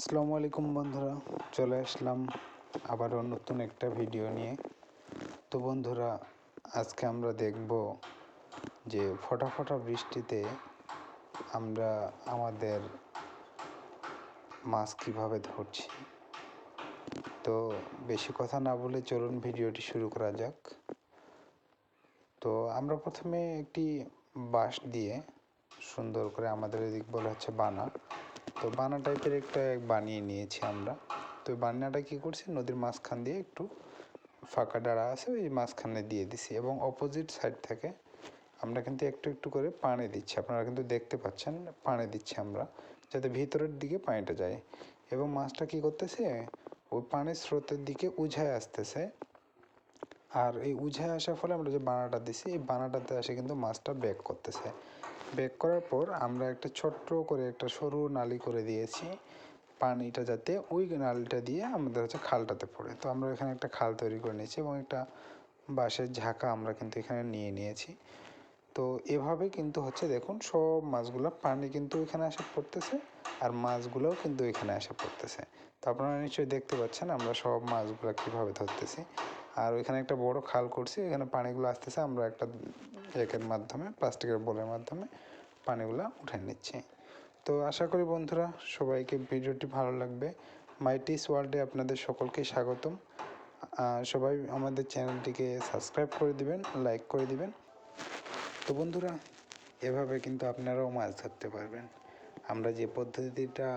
আসসালামু আলাইকুম বন্ধুরা, চলে আসলাম আবারও নতুন একটা ভিডিও নিয়ে। তো বন্ধুরা, আজকে আমরা দেখব যে ফোঁটা ফোঁটা বৃষ্টিতে আমরা আমাদের মাছ কীভাবে ধরছি। তো বেশি কথা না বলে চলুন ভিডিওটি শুরু করা যাক। তো আমরা প্রথমে একটি বাঁশ দিয়ে সুন্দর করে, আমাদের এদিক বলা হচ্ছে বানা, তো বানা টাইপের একটা বানিয়ে নিয়েছি আমরা। তো বান্নাটা কী করছি, নদীর মাঝখান দিয়ে একটু ফাঁকা ডাড়া আছে, ওই মাঝখানে দিয়ে দিছি এবং অপোজিট সাইড থেকে আমরা কিন্তু একটু একটু করে পানি দিচ্ছি। আপনারা কিন্তু দেখতে পাচ্ছেন পানি দিচ্ছি আমরা, যাতে ভিতরের দিকে পানিটা যায় এবং মাছটা কী করতেছে, ওই পানির স্রোতের দিকে উঝায় আসতেছে। আর এই উঝায় আসার ফলে আমরা যে বানাটা দিছি, এই বানাটাতে এসে কিন্তু মাছটা ব্যাক করতেছে। ব্যাক করার পর আমরা একটা ছোট্ট করে একটা সরু নালি করে দিয়েছি, পানিটা যাতে ওই নালিটা দিয়ে আমাদের হচ্ছে খালটাতে পড়ে। তো আমরা এখানে একটা খাল তৈরি করে নিয়েছি এবং একটা বাঁশের ঝাঁকা আমরা কিন্তু এখানে নিয়ে নিয়েছি। তো এভাবে কিন্তু হচ্ছে দেখুন, সব মাছগুলো পানি কিন্তু এখানে এসে পড়তেছে আর মাছগুলোও কিন্তু এখানে এসে পড়তেছে। তো আপনারা নিশ্চয়ই দেখতে পাচ্ছেন আমরা সব মাছগুলো কীভাবে ধরতেছি। আর ওইখানে একটা বড় খাল করছি, এখানে পানিগুলো আসতেছে, আমরা একটা একের মাধ্যমে, প্লাস্টিকের বোলের মাধ্যমে পানিগুলো উঠে নিচ্ছি। তো আশা করি বন্ধুরা সবাইকে ভিডিওটি ভালো লাগবে। মাইটিস ওয়ার্ল্ডে আপনাদের সকলকে স্বাগতম। সবাই আমাদের চ্যানেলটিকে সাবস্ক্রাইব করে দিবেন, লাইক করে দিবেন। তো বন্ধুরা, এভাবে কিন্তু আপনারাও মাছ ধরতে পারবেন। আমরা যে পদ্ধতিটা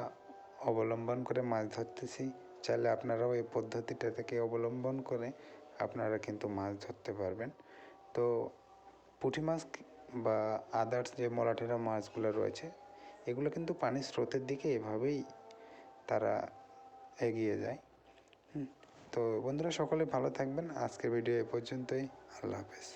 অবলম্বন করে মাছ ধরতেছি, চাইলে আপনারাও এই পদ্ধতিটা থেকে অবলম্বন করে আপনারা কিন্তু মাছ ধরতে পারবেন। তো পুঁটি মাছ বা আদার্স যে মলাটেরা মাছগুলো রয়েছে, এগুলো কিন্তু পানির স্রোতের দিকে এভাবেই তারা এগিয়ে যায়। তো বন্ধুরা, সকলে ভালো থাকবেন। আজকের ভিডিও এ পর্যন্তই। আল্লাহ হাফেজ।